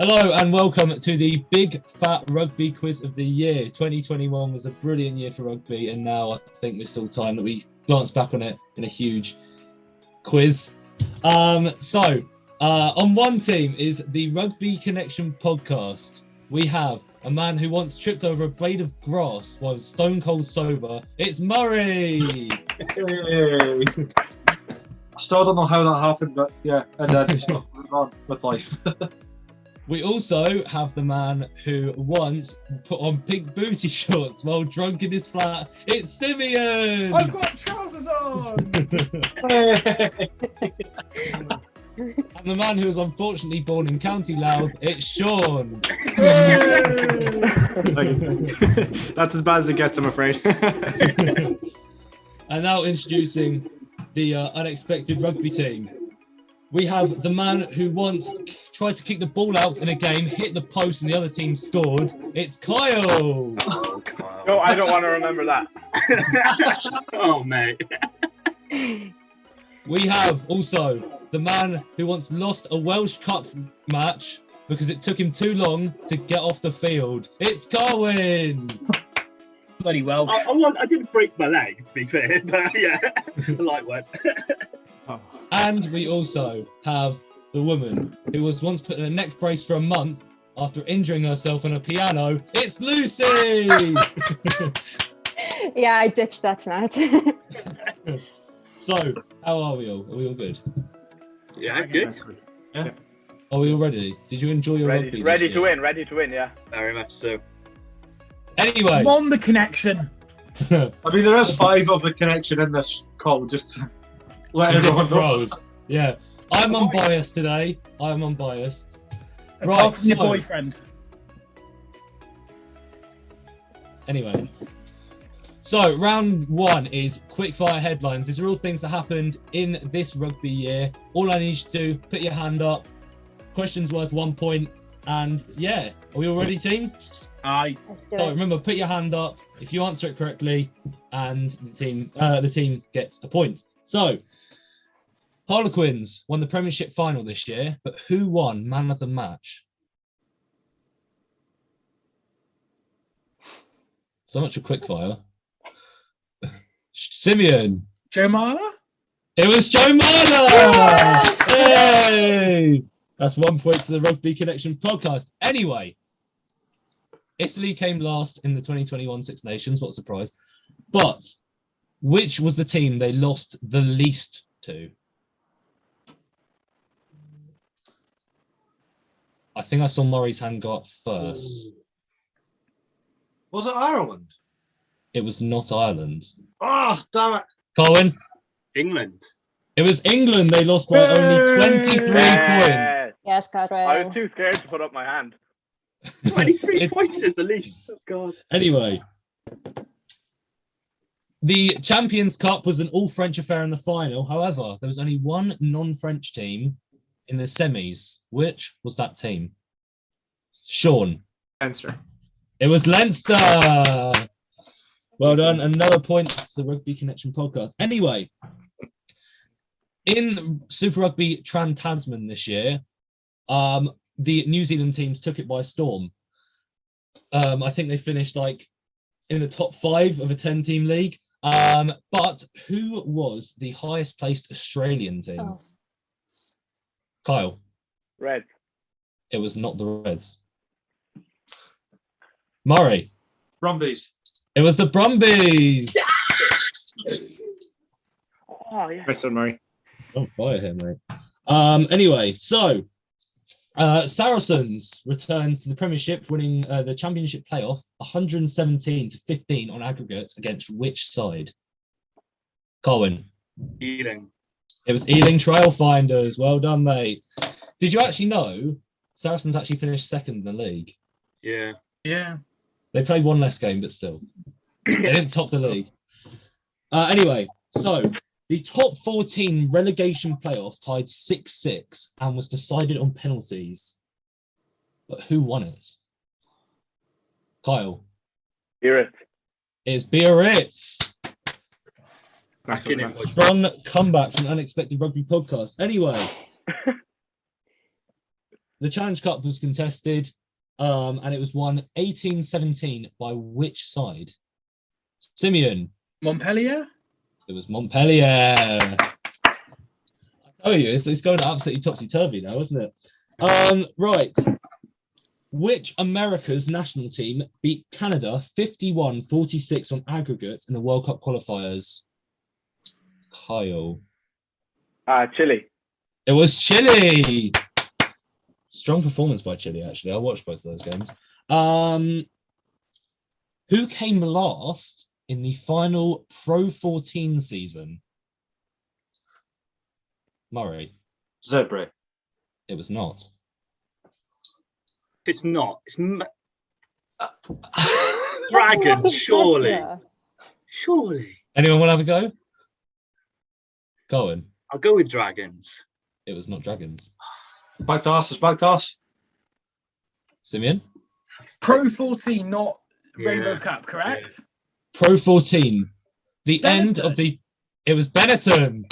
Hello and welcome to the Big Fat Rugby Quiz of the Year. 2021 was a brilliant year for rugby, and now I think it's all time that we glance back on it in a huge quiz. On one team is the Rugby Connection podcast. We have a man who once tripped over a blade of grass while stone cold sober. It's Murray! Hey. I still don't know how that happened, but yeah, and then just moving on with life. We also have the man who once put on pink booty shorts while drunk in his flat. It's Simeon! I've got trousers on! And the man who was unfortunately born in County Louth, it's Sean. That's as bad as it gets, I'm afraid. And now introducing the unexpected rugby team. We have the man who once tried to kick the ball out in a game, hit the post, and the other team scored. It's Kyle. Oh, Kyle. No, I don't want to remember that. Oh, mate. We have also the man who once lost a Welsh Cup match because it took him too long to get off the field. It's Carwin. Bloody Welsh. I didn't break my leg, to be fair, but yeah, a light one. And we also have the woman who was once put in a neck brace for a month after injuring herself on a piano. It's Lucy! Yeah, I ditched that tonight. So, how are we all? Are we all good? Yeah, good. Yeah. Are we all ready? Did you enjoy your rugby? Ready this to year? win, ready to win, yeah. Very much so. Anyway. I'm on the connection. I mean, there is 5 of the connection in this call, just to let everyone know. Roles. Yeah. I'm unbiased today. I'm unbiased. Apart Right, from your so- boyfriend. Anyway. So, round 1 is quickfire headlines. These are all things that happened in this rugby year. All I need you to do, put your hand up. Questions worth 1 point. And yeah, are we all ready, team? Aye. Let's do So it. remember, put your hand up if you answer it correctly, and the team gets a point. So, Harlequins won the Premiership final this year, but who won Man of the Match? So much for quickfire. Simeon. Joe Marler? It was Joe Marler! Hey! That's 1 point to the Rugby Connection podcast. Anyway, Italy came last in the 2021 Six Nations. What a surprise. But which was the team they lost the least to? I think I saw Murray's hand go up first. Was it Ireland? It was not Ireland. Oh, damn it. Colin? England. It was England. They lost by only 23 points. Yes, I was Cartwright. too scared to put up my hand. 23 points is the least. Oh, God. Anyway, the Champions Cup was an all-French affair in the final. However, there was only one non-French team in the semis. Which was that team? Sean. Answer. It was Leinster. Well done. Another point to the Rugby Connection podcast. Anyway, in Super Rugby Trans-Tasman this year, the New Zealand teams took it by storm. I think they finished in the top 5 of a 10-team league. But who was the highest placed Australian team? Oh. Kyle. Red. It was not the Reds. Murray. Brumbies. It was the Brumbies. Oh, yeah. Rest of Murray. On fire here, mate. Anyway, so Saracens returned to the Premiership, winning the Championship playoff 117-15 on aggregate against which side? Colin. Ealing. It was Ealing Trailfinders. Well done, mate. Did you actually know Saracens actually finished second in the league? Yeah. Yeah. They played one less game, but still. They didn't top the league. Anyway, so the top 14 relegation playoff tied 6-6 and was decided on penalties. But who won it? Kyle. Barrett. It's Biarritz. Nice Get one, in, nice. boys. Strong comeback from Unexpected Rugby podcast. Anyway, the Challenge Cup was contested, and it was won 18-17 by which side? Simeon. Montpellier? It was Montpellier. I tell you, it's going absolutely topsy-turvy now, isn't it? Right. Which America's national team beat Canada 51-46 on aggregate in the World Cup qualifiers? Kyle. Chile. It was Chile. Strong performance by Chile, actually. I watched both of those games. Who came last in the final Pro 14 season? Murray. Zebra. It was not. It's not. Dragons, surely. Zebra. Surely. Anyone want to have a go? Colin. I'll go with Dragons. It was not Dragons. Back to us. It's back to us. Simeon. Pro 14, not Yeah. Rainbow Cup, correct? Pro 14. The end Benetton. of the. It was Benetton.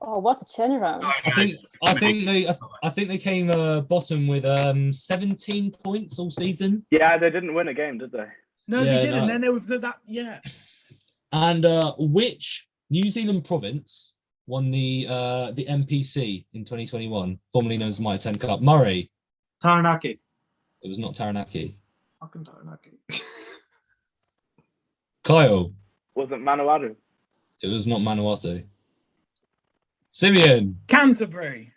Oh, what a turnaround. I think they came bottom with 17 points all season. Yeah, they didn't win a game, did they? No, Yeah, they didn't. no. Then there was that. Yeah. And which New Zealand province won the MPC in 2021, formerly known as the Mitre 10 Cup? Murray. Taranaki. It was not Taranaki. Fucking Taranaki. Kyle. Was it Manawatu? It was not Manawatu. Simeon. Canterbury.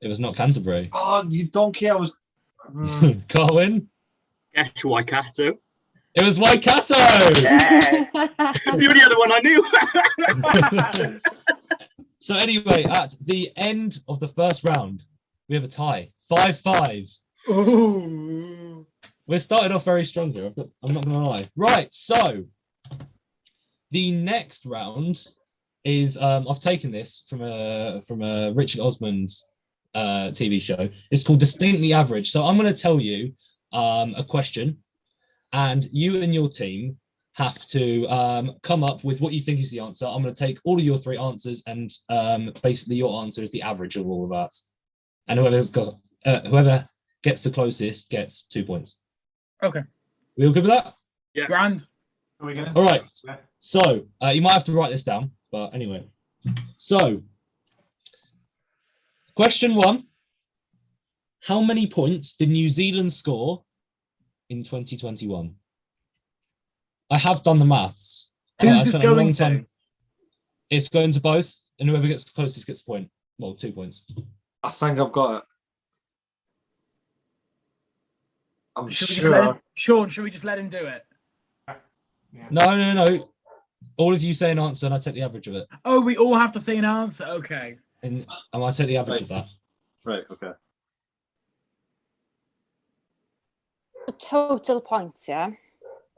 It was not Canterbury. Oh, you donkey! I was. Carwin. Guess Waikato. It was Waikato. Yeah. That's the only other one I knew. So anyway, at the end of the first round, we have a tie, 5-5. Ooh. We started off very strong here. I'm not going to lie. Right, so the next round is I've taken this from a Richard Osman's TV show. It's called Distinctly Average. So I'm going to tell you a question, and you and your team have to come up with what you think is the answer. I'm going to take all of your three answers, and basically your answer is the average of all of that. And whoever gets the closest gets 2 points. Okay. We all good with that? Yeah. Grand. Are we good? All right. So you might have to write this down, but anyway. So question 1. How many points did New Zealand score in 2021? I have done the maths. Who's I this spent a long going time. to? It's going to both, and whoever gets the closest gets a point. Well, 2 points. I think I've got it. I'm Should we just let sure. him, Sean, should we just let him do it? No. All of you say an answer, and I take the average of it. Oh, we all have to say an answer. Okay. And I take the average of that. Right. Okay. The total points, yeah?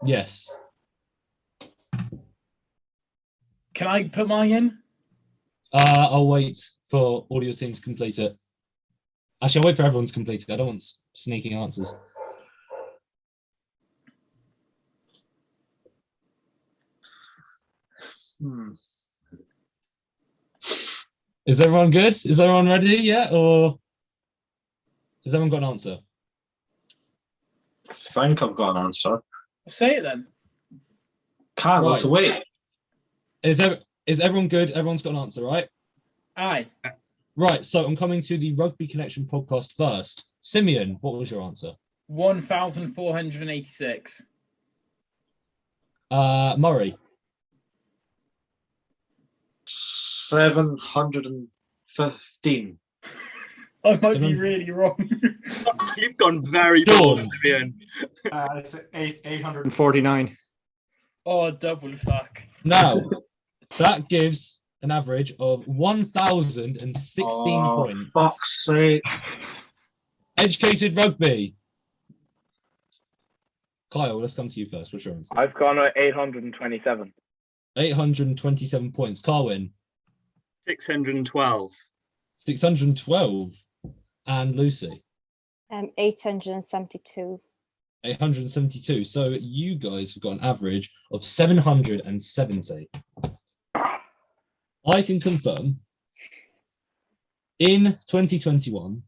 Yes. Can I put mine in? I'll wait for all your teams to complete it. Actually, I'll wait for everyone to complete it. I don't want sneaking answers. Is everyone good? Is everyone ready yet? Or has everyone got an answer? I think I've got an answer. Say it then. Can't Right. wait to wait. Is everyone good? Everyone's got an answer, right? Aye. Right, so I'm coming to the Rugby Connection podcast first. Simeon, what was your answer? 1,486. Murray. 715. I might be 700. really wrong. You've gone very Dawn. bold, Simeon. It's 849. Oh, double fuck. Now, that gives an average of 1,016 points. Fuck's sake. Educated Rugby. Kyle, let's come to you first. What's your answer? I've gone at 827. 827 points. Carwin, 612. 612. And Lucy, 872. 872. So you guys have got an average of 770. I can confirm in 2021,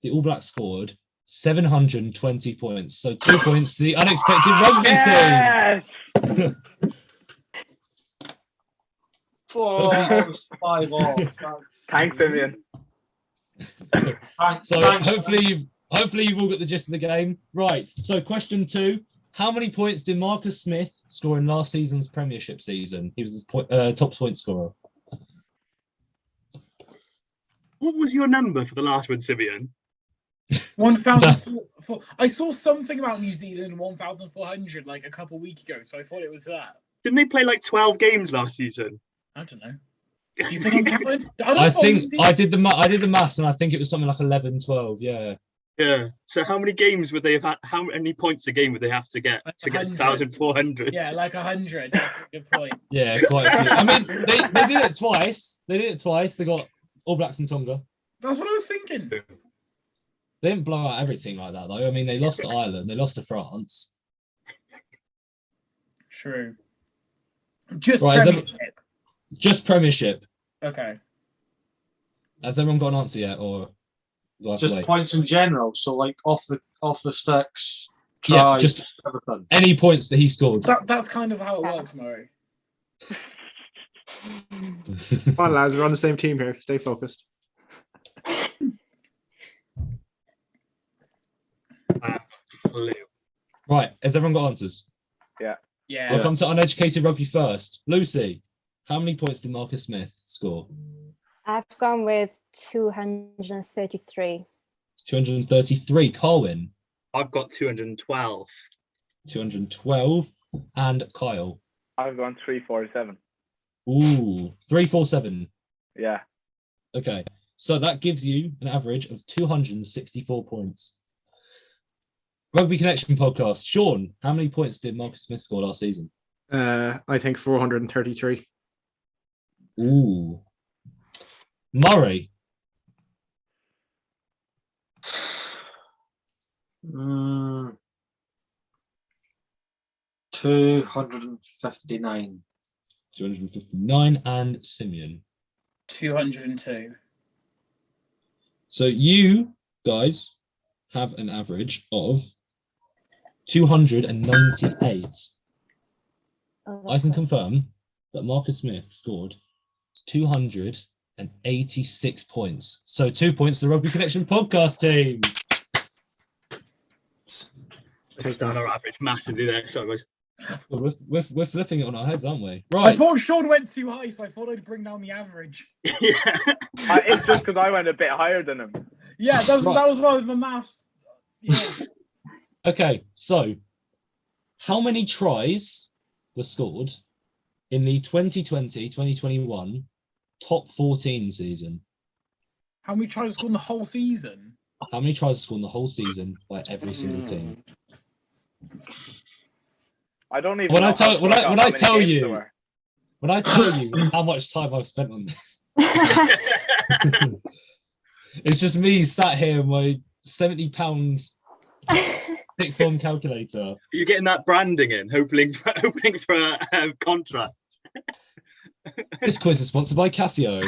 the All Blacks scored 720 points. So 2 points to the Unexpected Rugby Yes! team. Oh, 5-all. Thanks, Simeon. Thanks, So thanks. hopefully you've all got the gist of the game. Right. So question 2. How many points did Marcus Smith score in last season's Premiership season? He was the top point scorer. What was your number for the last one, Simeon? 1,400. I saw something about New Zealand 1,400 like a couple of weeks ago, so I thought it was that. Didn't they play like 12 games last season? I don't know. Do you think I'm counting? I think I did the maths, and I think it was something like 11, 12. Yeah. Yeah. So how many games would they have had? How many points a game would they have to get Like to get 100. 1,400? Yeah, like 100. That's a good point. Yeah, quite a few. I mean, they did it twice. They got All Blacks and Tonga. That's what I was thinking. They didn't blow out everything like that, though. I mean, they lost to Ireland. They lost to France. True. Just Right, Premiership. Just Premiership. Okay. Has everyone got an answer yet, or do I have to Just wait? points in general. So like off the sticks. Yeah, Tries, just everything. any points that he scored. That's kind of how it works, Murray. Come on, lads, we're on the same team here. Stay focused. Right, has everyone got answers? Yeah. I'll come to Uneducated Rugby first. Lucy, how many points did Marcus Smith score? I've gone with 233. 233. Carwin, I've got 212. 212. And Kyle. I've gone 347. Ooh, 347. Yeah. Okay, so that gives you an average of 264 points. Rugby Connection podcast. Sean, how many points did Marcus Smith score last season? I think 433. Ooh. Murray, 259. 259. And Simeon. 202. So you guys have an average of 298. Oh, I can confirm that Marcus Smith scored 286 points. So 2 points to the Rugby Connection podcast team. Take down our average massively there. Sorry, guys. Well, we're flipping it on our heads, aren't we? I Right. thought Sean went too high, so I thought I'd bring down the average. Yeah. It's just because I went a bit higher than him. Yeah, that was one of the maths. Yeah. Okay, so how many tries were scored in the 2020-2021 top 14 season? How many tries scored in the whole season? How many tries were scored in the whole season by every single team? I don't even. When know I tell- how to when work I- out when how I many tell games you- there were. When I tell you how much time I've spent on this, it's just me sat here with my £70 thick form calculator. You're getting that branding in, hoping for a contract. This quiz is sponsored by Casio.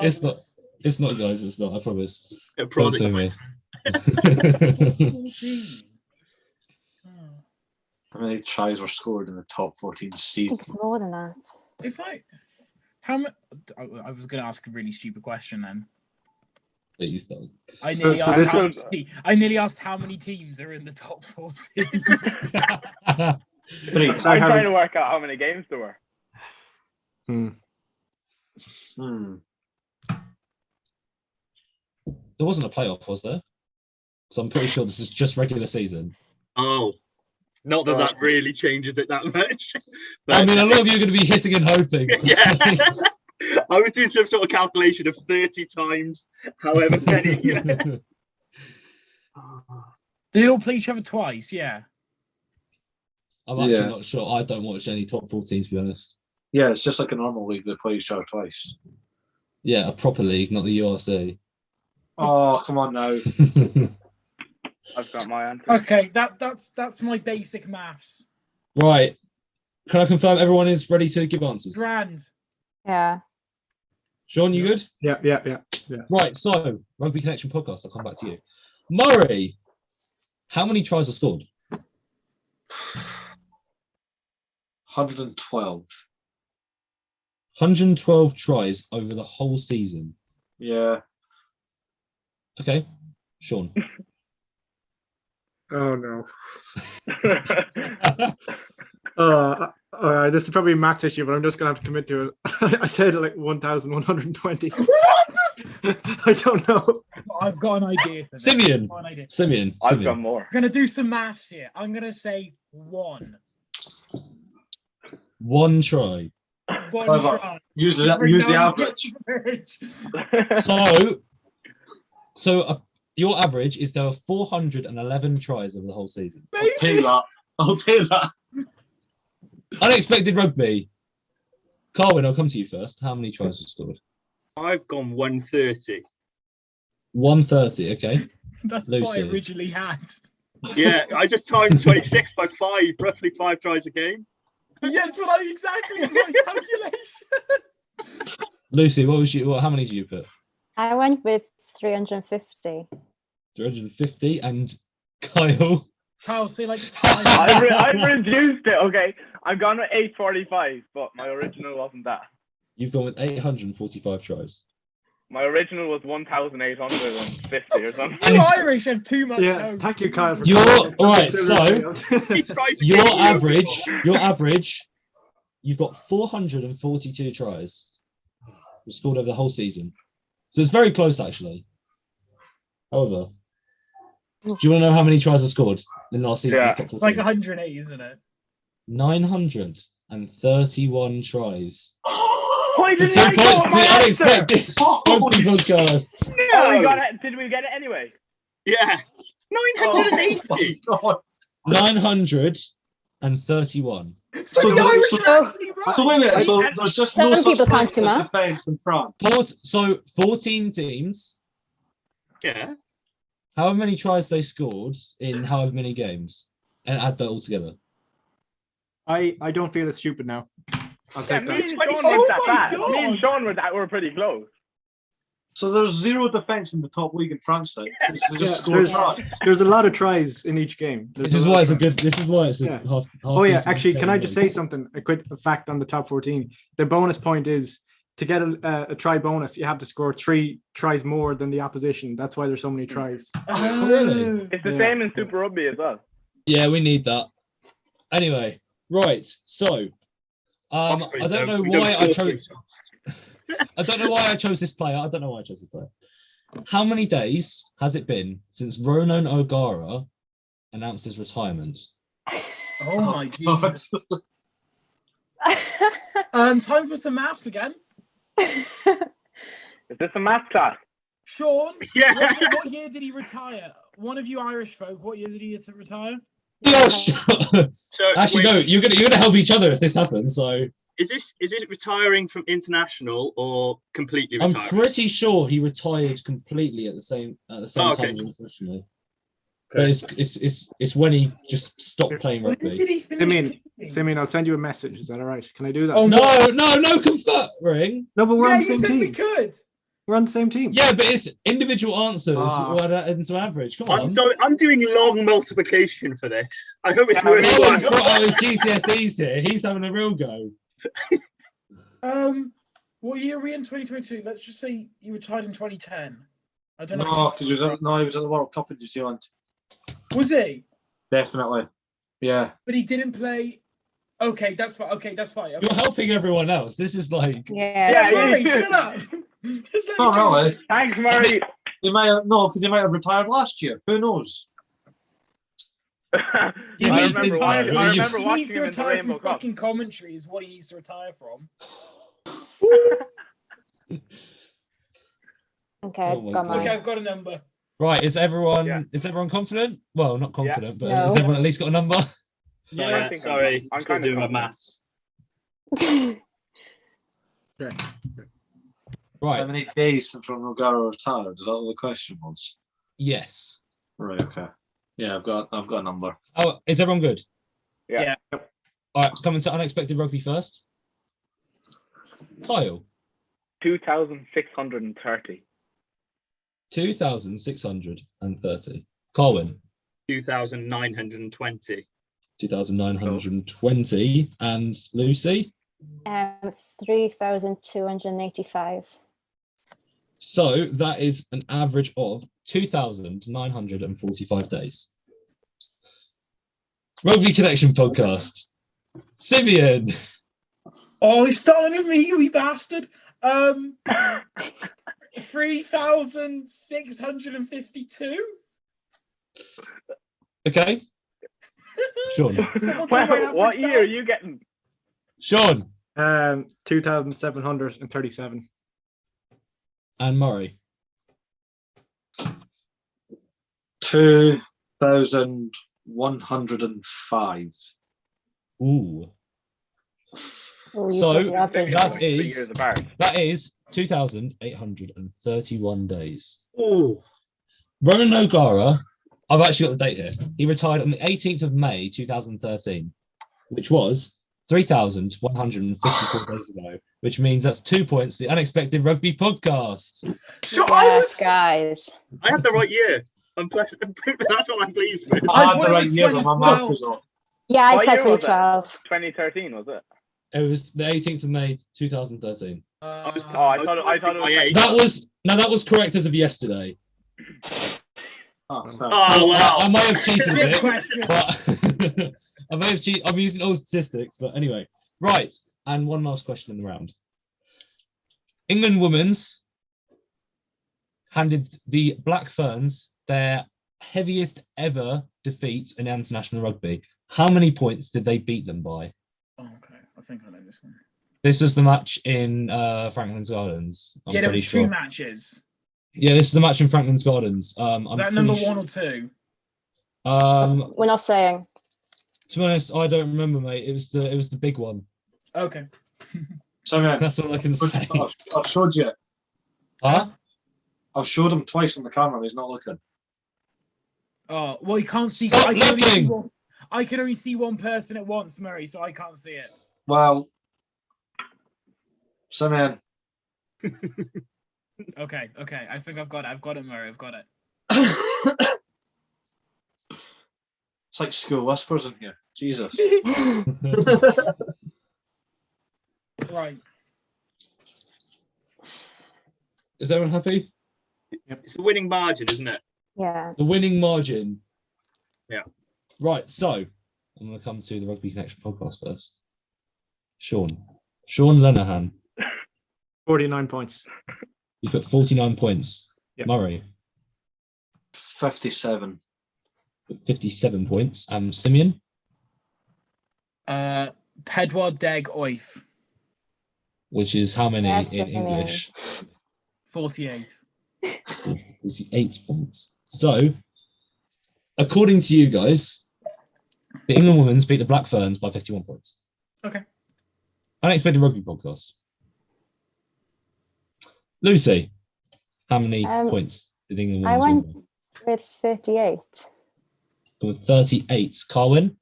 It's not. It's not, guys. It's not. I promise. A Don't product sue me. How many tries were scored in the top 14 I season? think it's more than that. How many? I was going to ask a really stupid question then. Please don't. I nearly So asked. this I nearly asked how many teams are in the top 14. 3. I'm trying to work out how many games there were. There wasn't a playoff, was there? So I'm pretty sure this is just regular season. Oh, not that that really changes it that much. I mean, a lot of you are going to be hitting and hoping. So. Yeah. I was doing some sort of calculation of 30 times, however many. Did they all play each other twice? Yeah. I'm actually not sure. I don't watch any top 14, to be honest. Yeah, it's just like a normal league that plays each other twice. Yeah, a proper league, not the URC. Oh, come on now. I've got my answer. Okay, that's my basic maths. Right. Can I confirm everyone is ready to give answers? Grand. Yeah. Sean, you good? Yeah. Right, so Rugby Connection podcast. I'll come back to you. Murray, how many tries are scored? 112. 112 tries over the whole season. Yeah. Okay, Sean. Oh no. This is probably a maths issue, but I'm just gonna have to commit to it. I said like 1,120. What? I don't know. I've got an idea for this. Simeon. I've got an idea. Simeon. I've got more. I'm gonna do some maths here. I'm gonna say 1. 1 try. 1 Clever. try. Use the average. So your average is there are 411 tries over the whole season. I'll take that. Unexpected Rugby. Carwin, I'll come to you first. How many tries were scored? I've gone 130. 130, okay. That's Lucy. what I originally had. Yeah, I just timed 26 by 5, roughly 5 tries a game. Yeah, that's what I exactly my calculation. Lucy, how many did you put? I went with 350. 350, and Kyle. Kyle, say like I've reduced it. Okay, I've gone with 845, but my original wasn't that. You've gone with 845 tries. My original was 1,850 or something. You Irish have too much Yeah, hope. thank you, Kyle. For Your average, you've got 442 tries scored over the whole season. So it's very close, actually. However, do you want to know how many tries are scored in last season's top 14? It's like 108, isn't it? 931 tries. Why So did 2 I points go to my answer? Unexpected Rugby podcast. Oh, we got it. Did we get it anyway? Yeah, 980. God. 931. So The Irish wait, are actually right. So there's just no Some such people thing can't do as maths. defence in France. So 14 teams. Yeah. However many tries they scored in however many games, and add that all together. I don't feel it's stupid now. I'll Yeah, take me that. and Sean Oh weren't that my bad. God. Me and Sean were pretty close. So there's zero defence in the top league in France. Then they just Yeah, score tries. There's a lot of tries in each game. This is why it's a Yeah. half. Oh yeah, decent actually, can I game. just say something? A quick fact on the top 14. The bonus point is to get a try bonus, you have to score 3 tries more than the opposition. That's why there's so many tries. Oh, really? It's the Yeah. same in Super Rugby as well. Yeah, we need that. Anyway, right. So, I don't know why I chose. I don't know why I chose this player. How many days has it been since Ronan O'Gara announced his retirement? Oh my Jesus. Time for some maths again. Is this a math class? Sean, Yeah. what year did he retire? One of you Irish folk, what year did he retire? Gosh. So, Actually, wait, no. You're gonna help each other if this happens. So Is it retiring from international or completely I'm retiring? pretty sure he retired completely at the same okay. time as internationally. But it's when he just stopped playing When did rugby. he finish? Simeon, I'll send you a message. Is that all right? Can I do that? Oh, No conferring. No, but we're yeah, on the you same said we team. could. We're on the same team. Yeah, but it's individual answers Ah. or add into average. Come on. I'm doing long multiplication for this. I hope it's Yeah, worth No one's it. brought out his GCSEs here. He's having a real go. What year are we in 2022? Let's just say you retired in 2010. I don't know. No, because he was at the World Cup in New Zealand. Was he? Definitely. Yeah. But he didn't play. Okay, that's fine. Okay. You're helping everyone else. This is like Yeah, Yeah, Murray, you should. shut up. Just let me Not go. really. Thanks, Murray. He might have, no, because he might have retired last year. Who knows? I Yeah, needs remember to watching, retire. I remember He watching needs to him in the retire from Rainbow Cup. fucking commentary is what he needs to retire from. Okay, Oh my got God. mine. Okay, I've got a number. right. Is everyone Yeah. confident? Well, not confident, but No. has everyone at least got a number? I Yeah, think sorry. I'm Still kind of doing my confident. maths. How Right. many days since Ron O'Gara retired? Is that what the question was? Yes. Right. Okay. Yeah, I've got a number. Oh, is everyone good? Yeah. All right. Coming to Unexpected Rugby first. Kyle. 2,630. 2,630. Colin. 2,920. 2,920. And Lucy. 3,285. So that is an average of 2,945 days. Rugby Connection podcast. Simeon. Oh, he's starting with me, you bastard. 3,652. Okay. Sean. Well, what year are you getting? Sean. 2,737. And Murray. 2,105. Ooh. Oh, So, that that is 2,831 days. Oh, Ronan O'Gara, I've actually got the date here. He retired on the 18th of May 2013, which was 3,154 days ago, which means that's 2 points. The Unexpected Rugby podcast. So yes, guys. I had the right year. That's what I'm pleased with. I had thought the it right was year, but my 2012. math was off. Yeah, I What said year was it? 2012. 2013, was it? It was the 18th of May 2013. I thought it was. That was correct as of yesterday. Oh, fair. Oh, wow. I might have cheated a Good bit, question. but I may have cheated. I'm using all statistics, but anyway. Right, and one last question in the round. England women's handed the Black Ferns their heaviest ever defeat in international rugby. How many points did they beat them by? Oh, okay, I think I know this one. This was the match in Franklin's Gardens. I'm There pretty was sure. two matches. Yeah, this is the match in Franklin's Gardens. I'm Was that pretty number sure- 1 or 2? We're not saying. To be honest, I don't remember, mate. It was the big one. Okay. So, man, That's all I can say. I've showed you. Huh? I've showed him twice on the camera and he's not looking. Oh, well, you can't see. Stop I can only see looking! one- I can only see one person at once, Murray, so I can't see it. Well, so, man, Okay. I think I've got it. I've got it, Murray. I've got it. it's like school whispers in here. Jesus. Right. Is everyone happy? It's the winning margin, isn't it? Yeah. The winning margin. Yeah. Right, so I'm going to come to the Rugby Connection podcast first. Sean Lenihan, 49 points. you put 49 points. Yep. Murray, 57. put 57 points. Simeon, Pedwar Deg Oif, which is how many Yes, in Simeon. English? 48. 48 points. So, according to you guys, the England women's beat the Black Ferns by 51 points. Okay. Unexpected Rugby podcast. Lucy, how many points did England I women's went win? with 38. With 38. Carwin,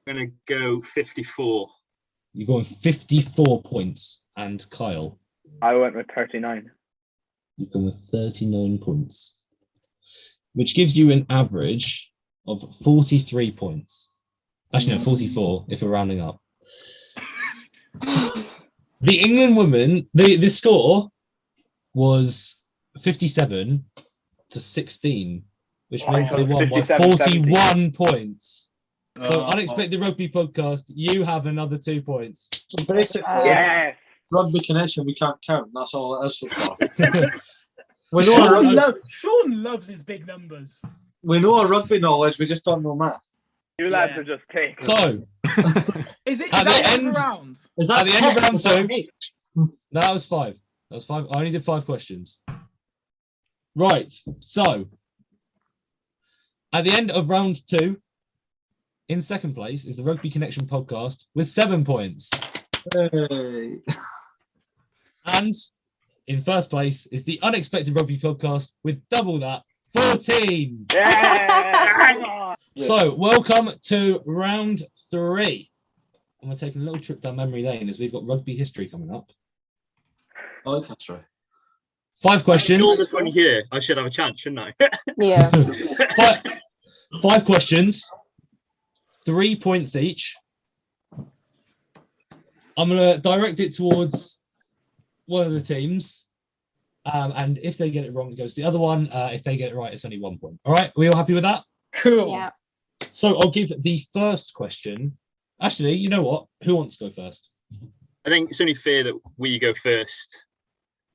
I'm going to go 54. you're going 54 points. And Kyle, I went with 39. you've gone with 39 points, which gives you an average of 43 points. Actually, no, 44 if we're rounding up. The England women, the score was 57-16, which means they won by 41 points. So, Unexpected Rugby podcast, you have another 2 points. So basically, Yes. Rugby Connection, we can't count. That's all it is so far. we know our rugby, Sean loves his big numbers. we know our rugby knowledge, we just don't know math. You lads are just taking. So, Is At that the the end- end round? Is that At the end of 10? round Is that 2. 8? no, that was 5. That was 5. I only did 5 questions. Right. So, at the end of round 2, in second place is the Rugby Connection podcast with 7 points. Hey. And in first place is the Unexpected Rugby podcast with double that, 14. Yeah. So, welcome to round 3. And we're taking a little trip down memory lane as we've got rugby history coming up. I like that, right. 5 questions. All this one here, I should have a chance, shouldn't I? Yeah. 5 questions, 3 points each. I'm going to direct it towards one of the teams. And if they get it wrong, it goes to the other one. If they get it right, it's only 1 point. All right, are we all happy with that? Cool. Yeah. So I'll give the first question. Actually, you know what? Who wants to go first? I think it's only fair that we go first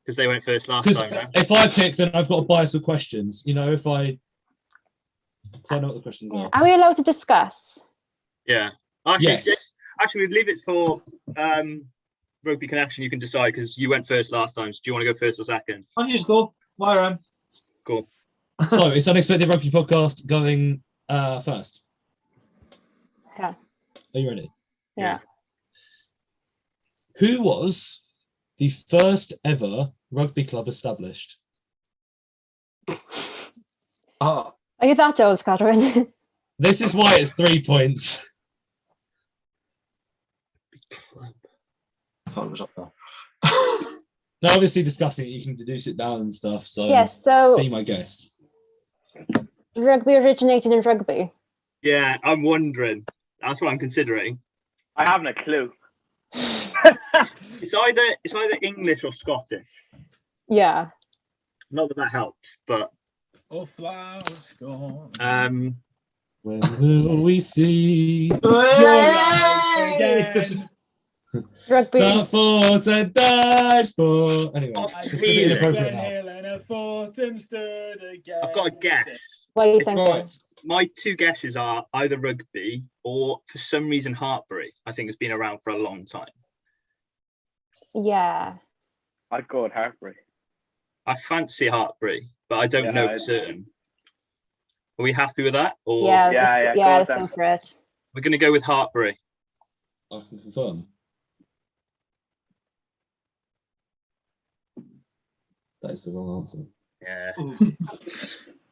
because they went first last Because time. Right? if I pick, then I've got a bias with questions. You know, so I know what the questions Yeah. are. Are we allowed to discuss? Yeah. Actually, Yes. Actually, we'd leave it for Rugby Connection. You can decide because you went first last time. So do you want to go first or second? Why don't you just go? Why, Cool. So it's Unexpected Rugby Podcast going first. Okay. Are you ready? Yeah. Who was the first ever rugby club established? Oh, Are you that old, Catherine? This is why it's 3 points. I thought it was up there. Now, obviously, discussing it, you can deduce it down and stuff. So Yes, so be my guest. rugby originated in rugby. Yeah, I'm wondering. That's what I'm considering. I haven't a clue. It's either English or Scottish. Yeah. Not that helps, but Oh, flowers gone. When will we see Again. Rugby. the fort I died for? Anyway, Oh, it's a bit inappropriate now. Hill and a fort and stood again. I've got a guess. What are you It's thinking? Right. My 2 guesses are either rugby or, for some reason, Hartbury. I think it's been around for a long time. Yeah. I'd go with Hartbury. I fancy Hartbury, but I don't Yeah, know for certain. Are we happy with that? Or Yeah. Yeah, Let's, yeah, go let's with go them. for it. we're going to go with Hartbury? I can confirm. That is the wrong answer. Yeah.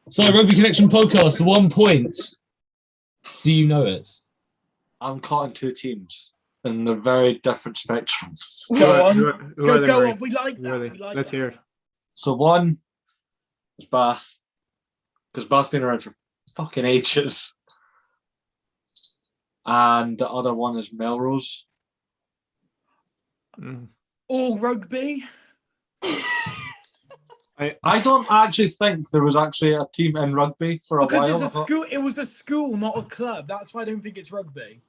So, Rugby Connection podcast, 1 point. Do you know it? I'm caught in 2 teams, and they're very different spectrums. Go on. Who are Go, they, go Murray? on. We like Who are that. they? We like Let's that. hear it. So one is Bath, because Bath's been around for fucking ages. And the other one is Melrose. Mm. All rugby. I don't actually think there was actually a team in rugby for a Because while. I it's a thought- school. It was a school, not a club. That's why I don't think it's rugby.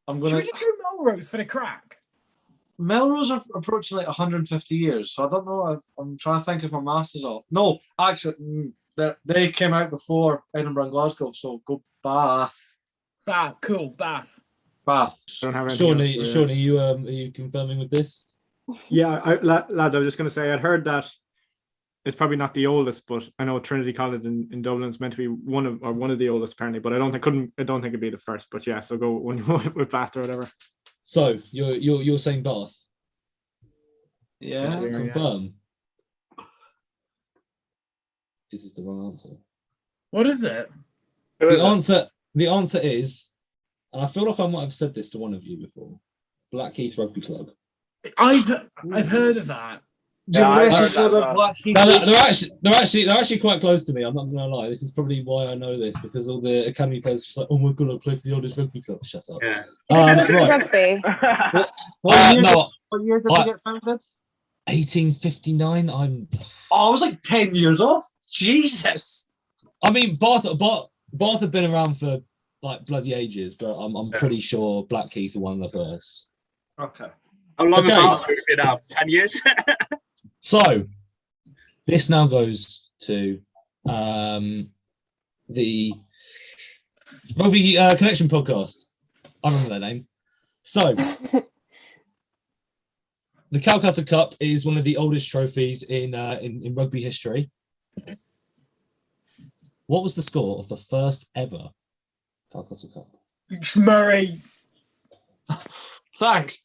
I'm Should we gonna. just go Melrose for the crack? Melrose are approaching like 150 years, so I don't know. I'm trying to think if my maths is off. No, actually, they came out before Edinburgh and Glasgow, so go Bath. Bath. Cool. Bath. Bath. Don't have anything Shawnee, else, Shawnee, are you confirming with this? Yeah, lads, I was just going to say, I'd heard that it's probably not the oldest, but I know Trinity College in Dublin is meant to be one of the oldest apparently, but I don't think it'd be the first. But yeah, so go with Bath or whatever. So you're saying Bath? Yeah. Yeah. Confirm. This is the wrong answer. What is it? The answer is, and I feel like I might have said this to one of you before, Blackheath Rugby Club. I've heard of that. Yeah, I This heard is that the as well. Blackheath. Now, they're actually quite close to me. I'm not gonna lie. This is probably why I know this, because all the academy players are just like, oh my god, I play for the oldest rugby club. Shut up. Yeah. Right. Rugby. What year, No, what year did I- they get founded? 1859. Oh, I was like 10 years off. Jesus. I mean, Bath have been around for like bloody ages, but I'm pretty sure Blackheath are one of the first. Okay. How long Okay. have Hartbury been out? 10 years? So this now goes to the Rugby Connection podcast. I remember their name. So the Calcutta Cup is one of the oldest trophies in rugby history. What was the score of the first ever Calcutta Cup? Murray. Thanks.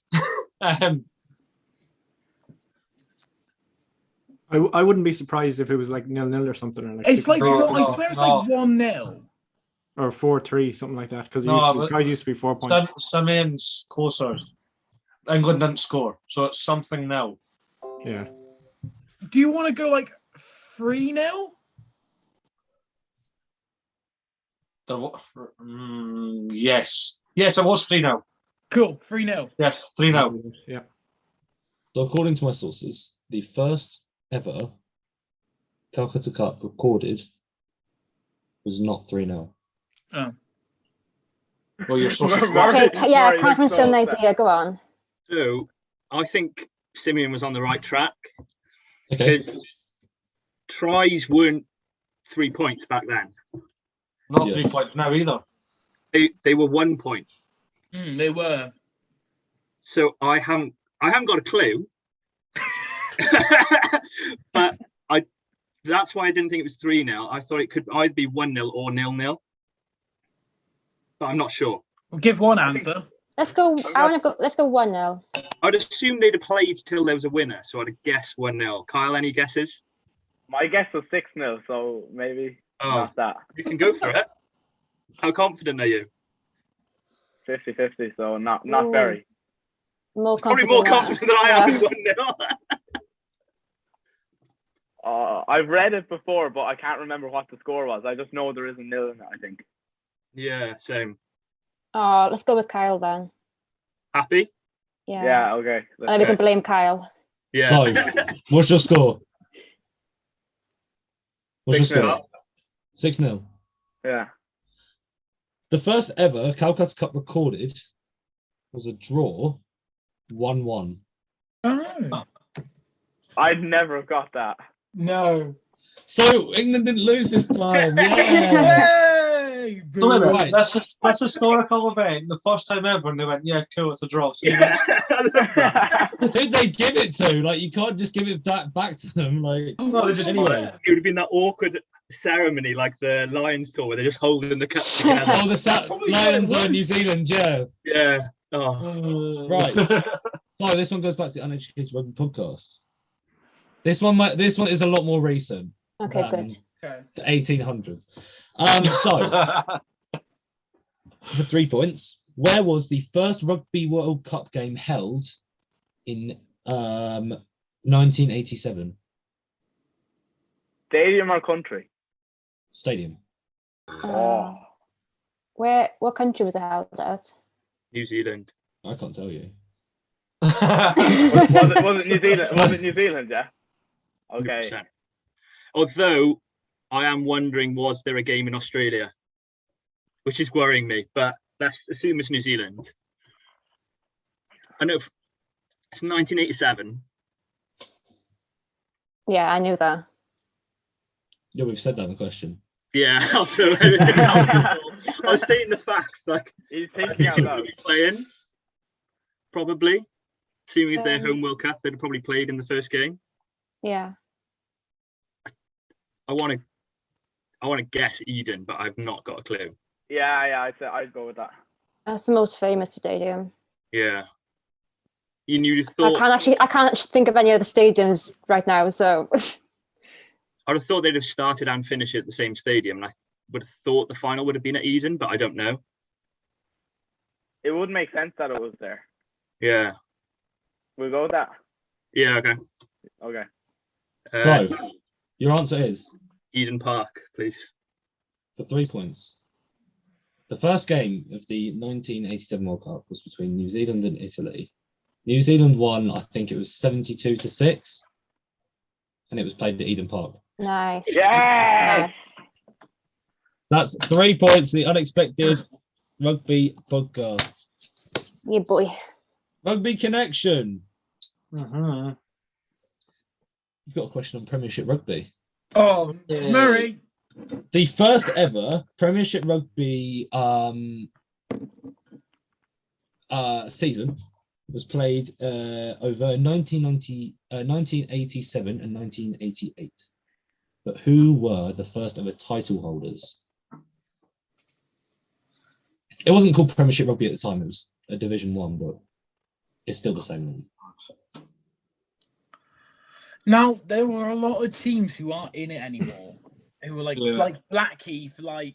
I wouldn't be surprised if it was like 0-0 or something, or like It's like No, I swear it's no. like 1-0. or 4-3, something like that. Because it No, but- used to be 4 points. Simeon's closer. England didn't score, so it's something now. Yeah. Do you want to go like 3-0? Yes. Yes, it was 3-0. Cool, 3-0. Yes, 3-0. Yeah. So according to my sources, the first ever Calcutta Cup recorded was not 3-0. Oh. Well, your sources Okay, yeah, Murray Cameron's looks got an so upset. idea. Go on. So I think Simeon was on the right track Okay. because tries weren't 3 points back then. not Yeah. 3 points now either. They were 1 point. They were. So I haven't got a clue. But that's why I didn't think it was 3-0. I thought it could either be 1-0 or 0-0. But I'm not sure. We'll give one answer. Let's go. I want to go. Let's go 1-0. I'd assume they'd have played till there was a winner, so I'd guess 1-0. Kyle, any guesses? My guess was 6-0, so maybe Oh, not that. you can go for it. How confident are you? 50-50, so not Ooh. very. More Probably confident more than confident us. than I am Yeah. in 1-0. I've read it before, but I can't remember what the score was. I just know there is a 0 in it, I think. Yeah, same. Oh, let's go with Kyle then. Happy? Yeah. Yeah, okay. And then we can blame Kyle. Yeah. So, what's your score? What's your 6-0. score? 6-0. Yeah. The first ever Calcutta Cup recorded was a draw, 1-1. Oh. I'd never have got that. No. So England didn't lose this time. Yeah. Yay! So wait a minute, Right. that's a historical event. The first time ever, and they went, "Yeah, cool, it's a draw." So Yeah, I love that. Who'd they give it to? Like, you can't just give it back to them. Like, No, they just anyway. It would have been that awkward ceremony like the Lions tour where they're just holding the cups together. Oh, the probably what it Lions are was. in New Zealand, yeah. Yeah. Oh. Right. So this one goes back to the Uneducated Rugby podcast. This one is a lot more recent. Okay, than good. Okay. The 1800s. So for 3 points, where was the first Rugby World Cup game held in 1987? Stadium or country? Stadium. Oh. What country was it held at? New Zealand. I can't tell you. Was it New Zealand? Was it New Zealand, yeah? Okay. 100%. Although I am wondering, was there a game in Australia? Which is worrying me, but let's assume it's New Zealand. I know it's 1987. Yeah, I knew that. Yeah, we've said that in the question. Yeah, also, I was stating the facts. Like, He's thinking out loud. playing, probably. Assuming it's their home World Cup, they'd have probably played in the first game. Yeah. I want to guess Eden, but I've not got a clue. Yeah, I'd go with that. That's the most famous stadium. Yeah. You'd have thought I can't think of any other stadiums right now, so I'd have thought they'd have started and finished at the same stadium, and I would have thought the final would have been at Eden, but I don't know. It would make sense that it was there. Yeah. We'll go with that. Yeah, okay. Okay. So, your answer is, Eden Park, please. for 3 points, the first game of the 1987 World Cup was between New Zealand and Italy. New Zealand won, I think it was 72-6, and it was played at Eden Park. nice. Yes! Nice. That's 3 points to the Unexpected Rugby podcast. Yeah, boy. Rugby Connection. Mm-hmm. You've got a question on Premiership Rugby. Oh, Murray. The first ever Premiership Rugby season was played over 1987 and 1988. But who were the first ever title holders? It wasn't called Premiership Rugby at the time. It was a Division 1, but it's still the same name. Now, there were a lot of teams who aren't in it anymore. Who were like Blackheath, was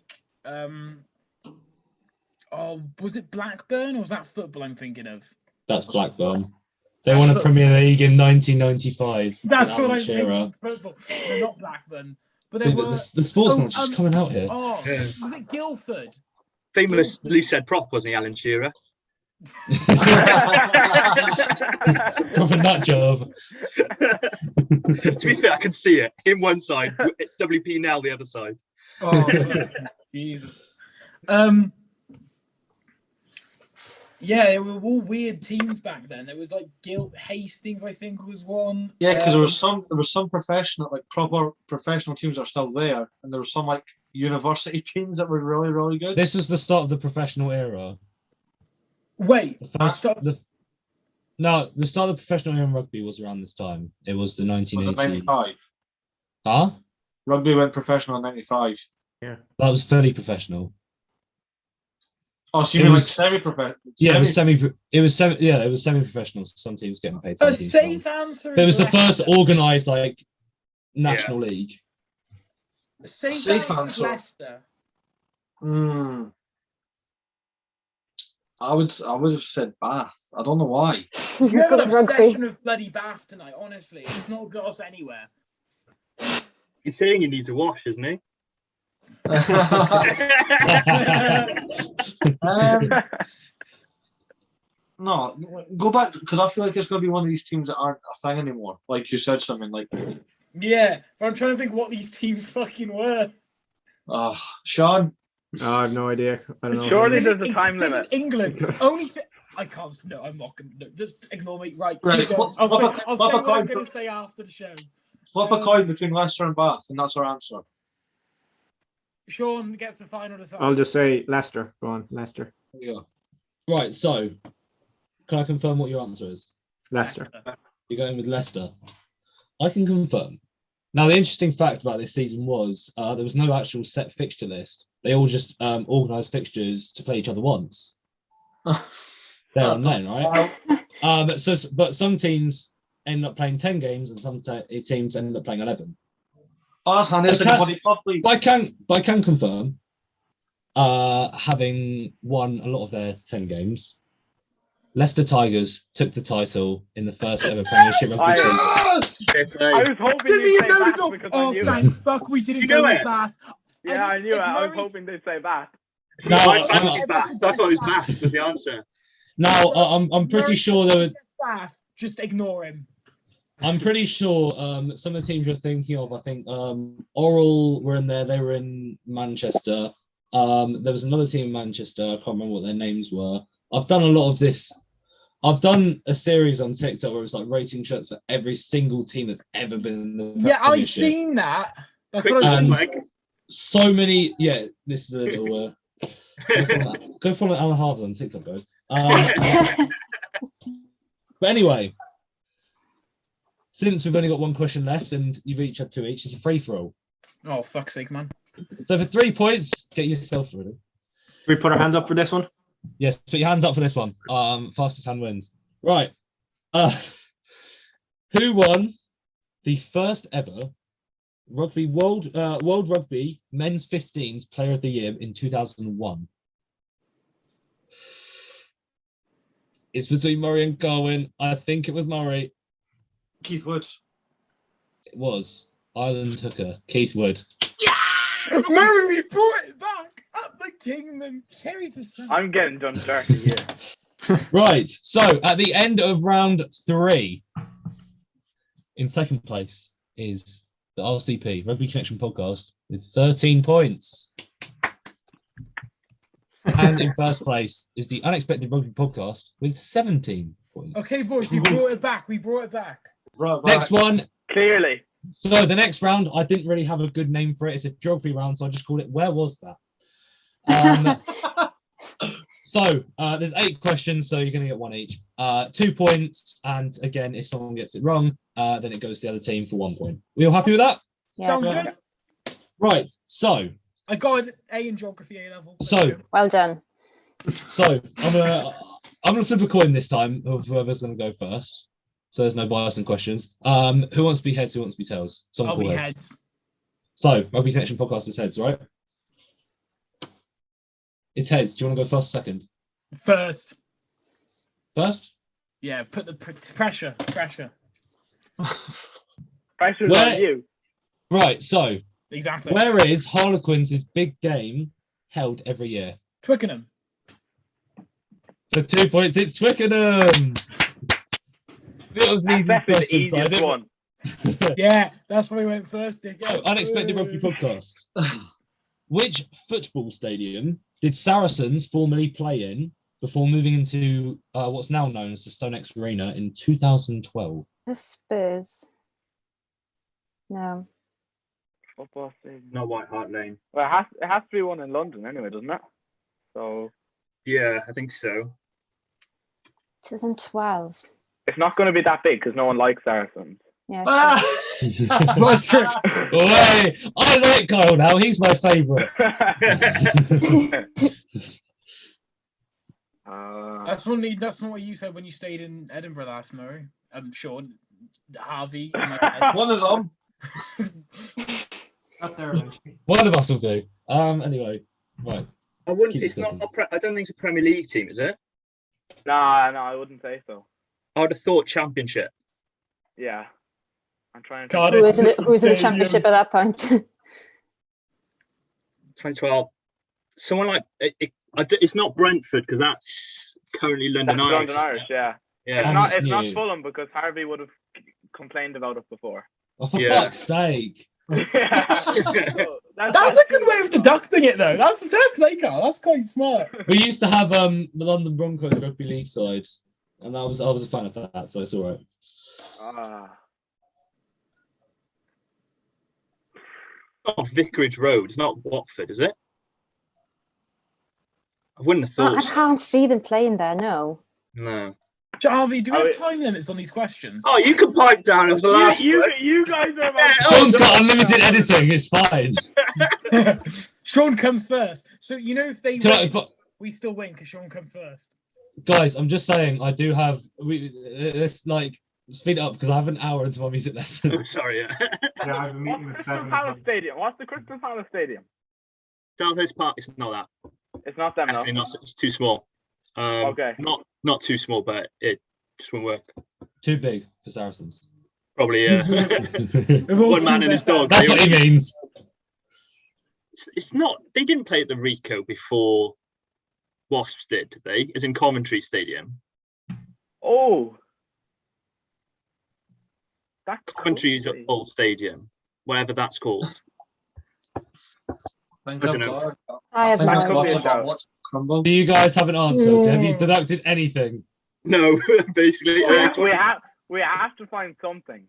it Blackburn or was that football I'm thinking of? That's Blackburn. They won a Premier League in 1995. That's with what Alan I'm Shearer. thinking. Football. They're not black then. But See, they were. the sports knowledge is coming out here. Oh, Yeah. was it Guildford? Famous loose head prop, wasn't he, Alan Shearer? Proper nut job. To be fair, I can see it. Him one side, WP Nell the other side. Oh, Jesus. Yeah, they were all weird teams back then. There was like Hastings, I think, was one. Yeah, because there was some professional, like proper professional teams that are still there, and there were some like university teams that were really, really good. This was the start of the professional era. Wait, The start of the professional era in rugby was around this time. It was the 1980. 95. Huh? Rugby went professional in 95. That was fully professional. Oh, so you It mean like was- semi-professional? Yeah, it was semi-professional. Some teams getting paid. a Some teams safe not. answer. But it was is the first Leicester. organised like national league. A safe Safe answer is answer. Leicester. I would have said Bath. I don't know why. You have an Good rugby. obsession with bloody Bath tonight, honestly. It's not got us anywhere. He's saying he needs a wash, isn't he? No, go back because I feel like it's going to be one of these teams that aren't a thing anymore. Like you said, something like, Yeah, but I'm trying to think what these teams fucking were. Sean. Oh, I have no idea. I don't know. Surely Is there's it a time this limit. Is England. Only I can't. No, I'm not going to. Just ignore me. Right. Right, keep going. flip- I'll flip say a what I'm coin. going to say after the show. Flip a coin between Leicester and Bath, and that's our answer. Sean gets the final decision. I'll just say Leicester. Go on, Leicester. There you go. Right. So, can I confirm what your answer is? Leicester. You're going with Leicester. I can confirm. Now, the interesting fact about this season was there was no actual set fixture list. They all just organised fixtures to play each other once. There and then, right? But some teams end up playing 10 games and some teams end up playing 11. Oh, that's handy. It's I like a can't- bloody pub league. But I can confirm, having won a lot of their 10 games, Leicester Tigers took the title in the first ever Premiership Rugby season. Fair play. I was hoping Didn't you'd even say know Bath this. because Oh, I knew thank it. fuck we didn't You go know with it? Bath. Yeah, I knew it. It's I was Murray- hoping they'd say Bath. Now, I fancy Bath. I thought it was Bath was the answer. I'm pretty sure there were. Bath. Just ignore him. I'm pretty sure some of the teams you're thinking of, I think Oral were in there, they were in Manchester. There was another team in Manchester, I can't remember what their names were. I've done a lot of this. I've done a series on TikTok where it's like rating shots for every single team that's ever been in the Yeah, I've Premiership. seen that. That's Quick what I was And- thinking. So many, yeah, this is a little... go follow Alan Harvey on TikTok, guys. But anyway, since we've only got one question left and you've each had two each, it's a free-for-all. Oh, fuck's sake, man. So for 3 points, get yourself ready. We put our hands up for this one. Yes, put your hands up for this one. Fastest hand wins. Right. Who won the first ever Rugby World Rugby Men's 15s Player of the Year in 2001? It's between Murray and Carwin. I think it was Murray. Keith Woods. It was Ireland hooker Keith Wood. Murray, we brought it back. Up the kingdom. Carry the sun. I'm getting done dirty here. Right. So at the end of round 3, in second place is the RCP Rugby Connection podcast with 13 points. And in first place is the Unexpected Rugby podcast with 17 points. Okay, boys, we brought it back. We brought it back. Right, Next one. Clearly. So the next round, I didn't really have a good name for it. It's a geography round, so I just called it Where Was That? So there's 8 questions, so you're going to get 1 each. 2 points, and again, if someone gets it wrong, then it goes to the other team for 1 point. We all happy with that? Yeah. Sounds Yeah. good. Right. So I got an A in geography A level. So- Well done. I'm gonna flip a coin this time of whoever's going to go first. So there's no bias in questions. Who wants to be heads? Who wants to be tails? Someone I'll call be heads. heads. So Rugby Connection podcast is heads, right? It's heads. Do you want to go first, second? First. First? Yeah, put the pressure. Pressure's Where- on you. Right, so Exactly. where is Harlequins' big game held every year? Twickenham. For 2 points, it's Twickenham. That was an That's easy definitely the question, so I easiest didn't- one. Yeah, that's why we went first, Dick. Oh, Unexpected Rugby Podcast. Which football stadium did Saracens formerly play in before moving into what's now known as the StoneX Arena in 2012? The Spurs. No. Football stadium. Not White Hart Lane. Well, it has to be one in London anyway, doesn't it? So Yeah, I think so. 2012. it's not going to be that big because no one likes Saracens. Yeah. That's true. Oi, I like Kyle now. He's my favourite. That's not what you said when you stayed in Edinburgh last, Murray. I'm sure. Harvey. One of them. Got there eventually. One of us will do. Anyway, right. I wouldn't. Keep It's not. discussing. I don't think it's a Premier League team, is it? No, I wouldn't say so. I would have thought Championship. Yeah. I'm trying to. God, Who is in the Stadium. championship at that point? 2012. Someone like it's not Brentford because that's currently London That's Irish. London Irish, yeah. Yeah. It's not new. Fulham because Harvey would have complained about it before. Oh, for Yeah. fuck's sake. That's a good way of deducting it, though. That's a fair play, Carl. That's quite smart. We used to have the London Broncos rugby league side, and I was a fan of that, so it's all right. Oh, Vicarage Road. It's not Watford, is it? I wouldn't have thought. I can't see them playing there, no. No. Harvey, do we have time limits on these questions? Oh, you can pipe down as the last. You guys are about. Sean's got unlimited editing. It's fine. Sean comes first. So, you know, if they Can I- win, but- we still win because Sean comes first. Guys, I'm just saying, I do have. Let's speed it up because I have an hour into my music lesson. Oh, sorry. Yeah. Yeah, I have a meeting What's at the 7. Crystal Palace Stadium? What's the Crystal Palace Stadium? Southhurst Park. It's not that. It's not them, no. Definitely not. It's too small. Okay. Not too small, but it just won't work. Too big for Saracens. Probably. Yeah. We've all One man two and his best dog. That's what he means. It's not. They didn't play at the Rico before Wasps did they? As in Coventry Stadium. Oh. That Coventry's could be. old stadium, whatever that's called. I I don't know. I have think no I've could be idea. a shout. watched crumble. Do you guys have an answer? Have you deducted anything? No, basically. We Do we have to find something.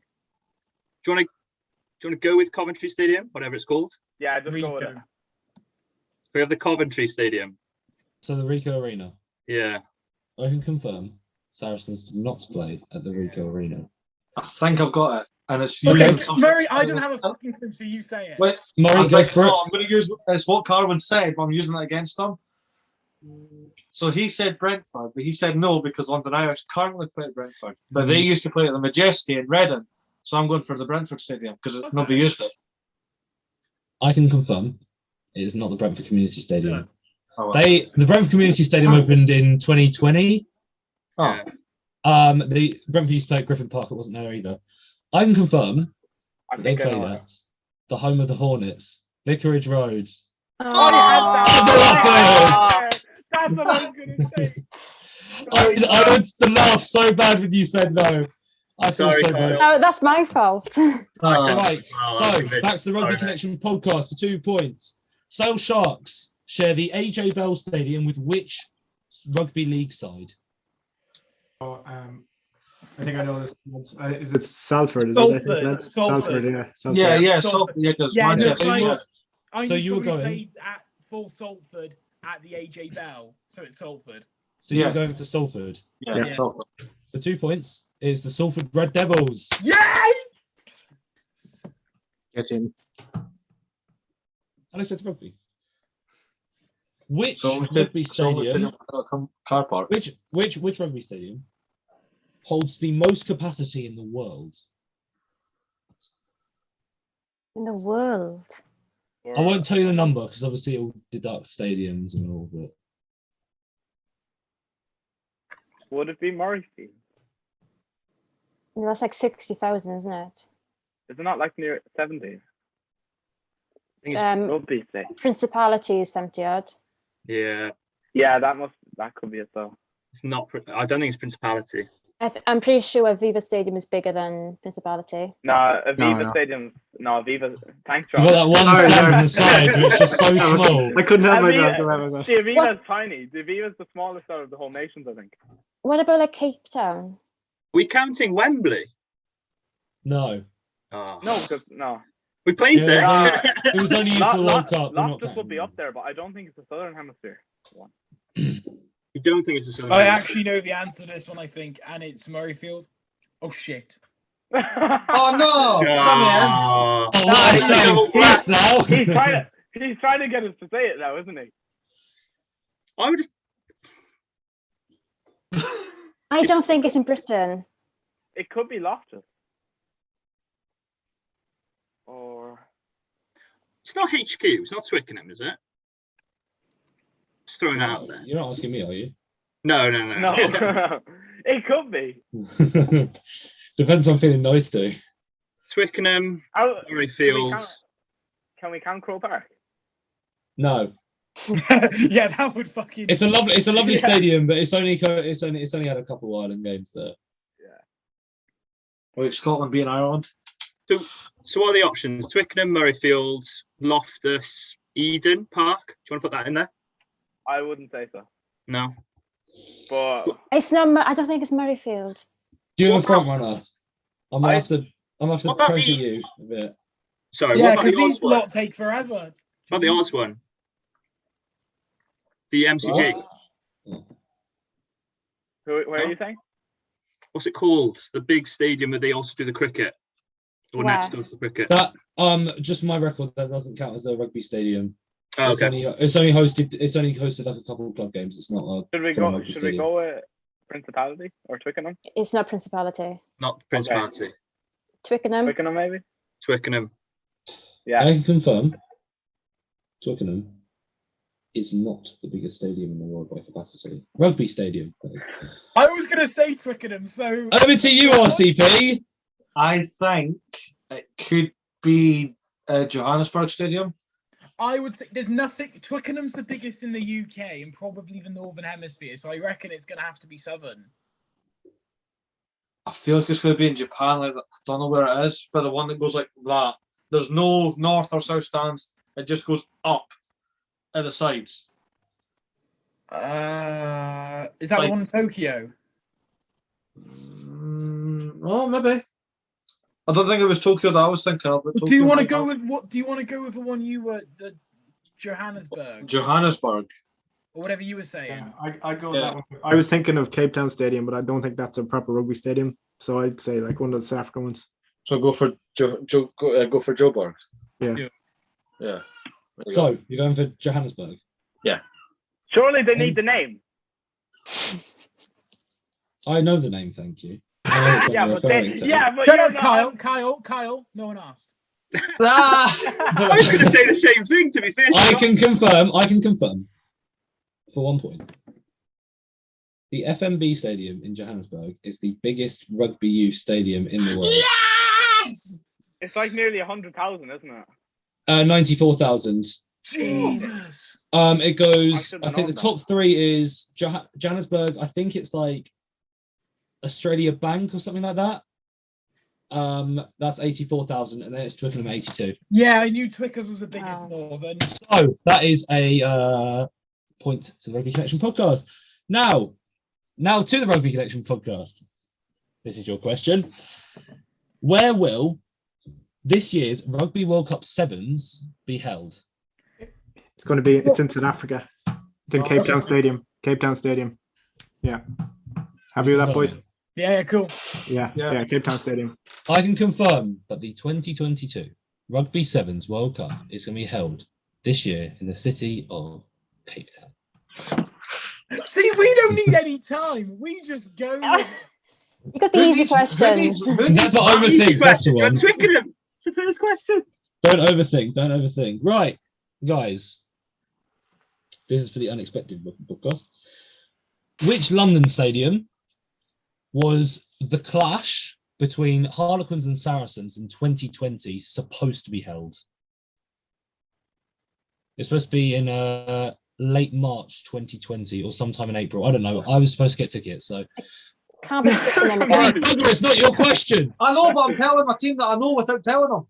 you want to go with Coventry Stadium, whatever it's called? Yeah, just go with it. Rico. We have the Coventry Stadium. So the Rico Arena. Yeah. I can confirm Saracens did not play at the Rico Arena. I think I've got it. And it's Okay, using something- Murray, I don't have a fucking clue, so you say it. Wait, Murray, I'm, go like, for it. no, I'm going to use it's what Carwin said, but I'm using it against him. So he said Brentford, but he said no because London Irish currently play at Brentford, but they used to play at the Majesty in Reading. So I'm going for the Brentford Stadium because nobody used it. I can confirm it is not the Brentford Community Stadium. Oh, well. The Brentford Community Stadium opened in 2020. Oh. The Brentford used to play at Griffin Park. It wasn't there either. I can confirm I that they think I played know it. at the home of the Hornets, Vicarage Road. Oh, That's what I was going to say. I wanted to laugh so bad when you said no. I feel Sorry, so Kyle. bad. no, that's my fault. Right, Oh, so that's good. back to the Rugby Sorry, Connection podcast for 2 points. Sale Sharks share the AJ Bell Stadium with which rugby league side? Oh, I think I know this. Is it Salford? Is Salford. it? I think that's Salford. yeah. Salford. Yeah, Salford. Salford, yeah, because Yeah, no, Manchester. fine. Yeah. I So knew you were somebody going- played at full Salford at the AJ Bell, so it's Salford. So you're Yeah. going for Salford. Yeah, Yeah. Salford. For 2 points is the Salford Red Devils. Yes! Get in. Unexpected rugby. Which So rugby stadium? Car park. Which rugby stadium holds the most capacity in the world? In the world. I won't tell you the number because obviously it'll deduct stadiums and all, but Would it be Murrayfield? That's like 60,000, isn't it? Is it not like near 70? think it's Rugby say. Principality is 70 odd. Yeah, Yeah, that could be it though. it's not. I don't think it's Principality. I'm pretty sure Aviva Stadium is bigger than Principality. No, Aviva No. Stadium. No, Aviva. Thanks, You John. got that one Sorry, stand sorry. on the side, which is so small. I couldn't help Aviva- myself. Couldn't help myself. The Aviva's tiny. The Aviva's the smallest out of the whole nations, I think. What about like Cape Town? We counting Wembley? No. Oh. No, because no. We played Yeah, there. It was only used for the World Cup. we're not Loftus would be counting up there, but I don't think it's the Southern Hemisphere one. You don't think it's a Southern I Hemisphere? actually know the answer to this one, I think, and it's Murrayfield. Oh shit! Oh no! Sammy, Oh. Oh, what a shame. Yes, now. He's trying to get us to say it now, isn't he? I would. I don't think it's in Britain. It could be Loftus. Or It's not HQ. It's not Twickenham, is it? Just throwing it out there. You're not asking me, are you? No. no. It could be. Depends on feeling nice to. Twickenham, How, Murrayfield. can we count Crow Park? No. Yeah, that would fucking. It's a lovely Yeah. stadium, but it's only had a couple of Ireland games there. Wait, Scotland being Ireland. So what are the options? Twickenham, Murrayfield, Loftus, Eden Park. Do you want to put that in there? I wouldn't say so. No. But It's not. I don't think it's Murrayfield. Do you have a What front runner? I'm gonna I- have to What about pressure the- you a bit. Sorry, Yeah, what about because the Oz these one? lot take forever. What about the Oz one? The MCG. where are you saying? What's it called? The big stadium where they also do the cricket. Or Where? next door to the cricket. That just my record, that doesn't count as a rugby stadium. Oh, It's okay. only hosted like a couple of club games. It's not a Should we full go? rugby Should we stadium. go with Principality or Twickenham? It's not Principality. Not Principality. Twickenham. Twickenham, maybe. Twickenham. Yeah. I can confirm Twickenham is not the biggest stadium in the world by capacity. Rugby stadium, that is. I was gonna say Twickenham, so Over to you, RCP. I think it could be Johannesburg Stadium. I would say there's nothing. Twickenham's the biggest in the UK and probably the Northern Hemisphere, so I reckon it's gonna have to be Southern. I feel like it's going to be in Japan. Like, I don't know where it is, but the one that goes like that. There's no north or south stands. It just goes up at the sides. Is that Like- the one in Tokyo? Oh, maybe. I don't think it was Tokyo that I was thinking of. But Do you Tokyo want to might go have- with what? Do you want to go with the one you were the Johannesburg Johannesburg? or whatever you were saying? Yeah, I go with Yeah. that one. I was thinking of Cape Town Stadium, but I don't think that's a proper rugby stadium. So I'd say like one of the South African ones. So go for go for Joburg. Yeah. Yeah. There you go. So you're going for Johannesburg. Surely they need the name. I know the name, thank you. I know what Yeah, you're but referring to. but Shut you're up, not- Kyle. No one asked. Ah! I was going to say the same thing, to be fair. I can confirm for 1 point. The FMB Stadium in Johannesburg is the biggest rugby youth stadium in the world. Yes! It's like nearly 100,000, isn't it? 94,000. Jesus. It goes. should've I think the known top three is Johannesburg. I think it's like Australia Bank or something like that. That's 84,000, and then it's Twickenham 82. Yeah, I knew Twickers was the biggest Wow. Northern. So that is a point to the Rugby Connection podcast. Now to the Rugby Connection podcast. This is your question. Where will this year's Rugby World Cup Sevens be held? It's in South Africa. It's in Cape okay. Town Stadium. Cape Town Stadium. Yeah. Happy with that, boys? Yeah, cool. Yeah. Cape Town Stadium. I can confirm that the 2022 Rugby Sevens World Cup is going to be held this year in the city of Cape Town. See, we don't need any time. We just go. with it. You got the easy questions. Never overthink. That's the one. Twickenham. It's the first question. Don't overthink. Right, guys. This is for the Unexpected podcast. Which London stadium was the clash between Harlequins and Saracens in 2020 supposed to be held? It's supposed to be in late March 2020 or sometime in April. I don't know. I was supposed to get tickets, so. Can't be Twickenham again. It's not your question. I know, but I'm telling my team that I know without telling them.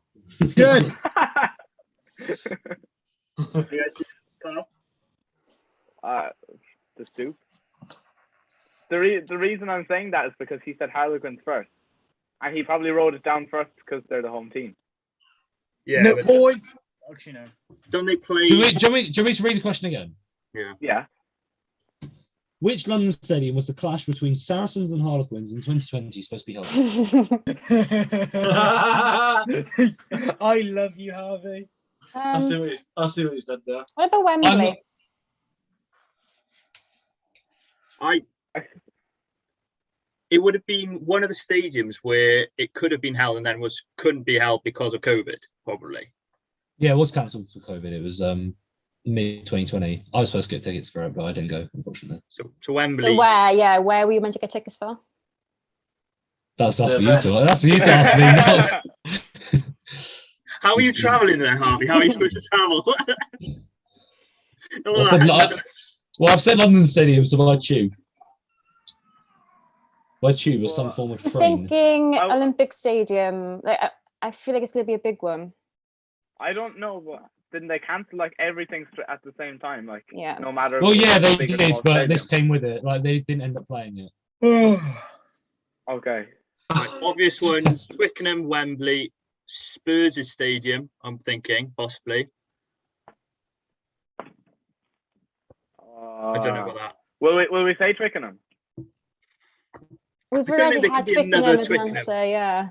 Good. The Stoop. The reason I'm saying that is because he said Harlequins first, and he probably wrote it down first because they're the home team. Yeah, No, but boys. Actually, no. don't they play? Do you want me to read the question again? Yeah. Which London stadium was the clash between Saracens and Harlequins in 2020 supposed to be held? I love you, Harvey. I see what he's done there. What about Wembley? It would have been one of the stadiums where it could have been held and then couldn't be held because of COVID, probably. Yeah, it was cancelled for COVID. It was mid 2020. I was supposed to get tickets for it, but I didn't go, unfortunately. So Wembley. Where were you meant to get tickets for? That's for you to. That's for you to ask me. Not... How are you travelling then, Harvey? How are you supposed to travel? I've said London Stadium, so by tube. By tube or some form of I'm train. thinking Olympic Stadium. I feel like it's going to be a big one. I don't know, but didn't they cancel like everything at the same time? Like, yeah. No matter. Well, yeah, they big or did, small but stadium. this came with it. Like they didn't end up playing it. Okay. Obvious ones: Twickenham, Wembley, Spurs' stadium. I'm thinking possibly. I don't know about that. Will we say Twickenham? We've I don't think already there had could be Twickenham another as an Twickenham. answer, yeah.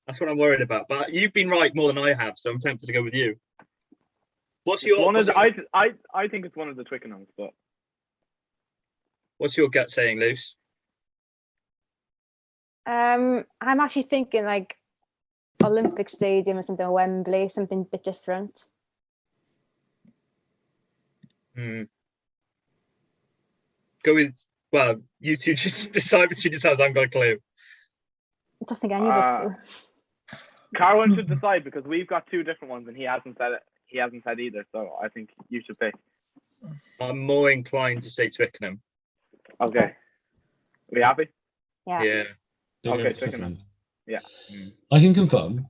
That's what I'm worried about. But you've been right more than I have, so I'm tempted to go with you. What's It's your? one of What's, the, your I think it's one of the Twickenhams, but what's your gut saying, Luce? I'm actually thinking like Olympic Stadium or something, or Wembley, something a bit different. Go with. Well, you two just decide between yourselves. I haven't got a clue. I don't think any of us do. Carwin should decide because we've got two different ones and he hasn't said it. He hasn't said either, so I think you should pick. I'm more inclined to say Twickenham. Okay. Are we happy? Yeah. Yeah. Okay, Twickenham. Yeah. I can confirm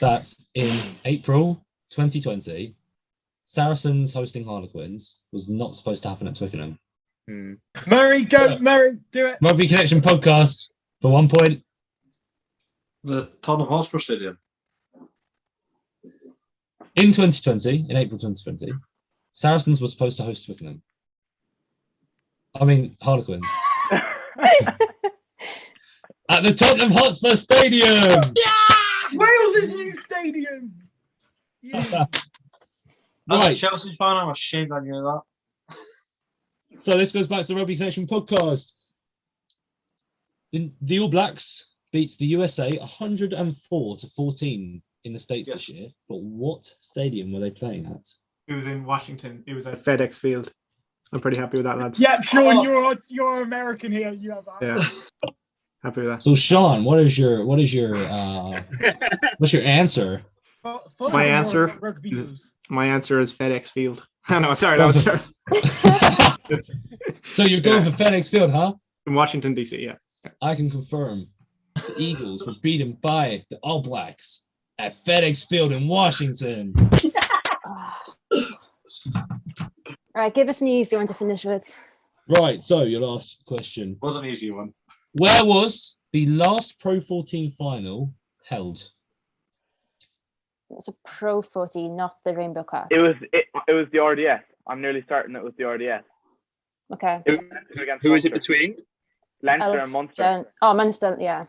that in April 2020, Saracens hosting Harlequins was not supposed to happen at Twickenham. Murray, go, Murray, do it. Rugby Connection podcast for 1 point. The Tottenham Hotspur Stadium. In 2020, in April 2020, Saracens was supposed to host Twickenham. I mean, Harlequins. At the Tottenham Hotspur Stadium! Yeah! Wales' new stadium! Yeah. As Right. a Chelsea fan, I'm ashamed I knew that. So this goes back to the Rugby Connection podcast. The All Blacks beat the USA 104-14 in the States this year. But what stadium were they playing at? It was in Washington. It was at FedEx Field. I'm pretty happy with that, lads. Yeah, Sean, you're American here. You have that. Yeah. Happy with that. So Sean, what is your what's your answer? My answer? Rugby Quiz. My answer is FedEx Field. No, sorry, that was So you're going for FedEx Field, huh? in Washington, D.C., yeah. I can confirm the Eagles were beaten by the All Blacks at FedEx Field in Washington. All right, give us an easy one to finish with. Right, so your last question. What an easy one. Where was the last Pro 14 final held? It's a Pro 14, not the Rainbow Cup. It was the RDS. I'm nearly certain it was the RDS. Okay. Who is it between? Leinster and Munster. Oh, Munster, yeah.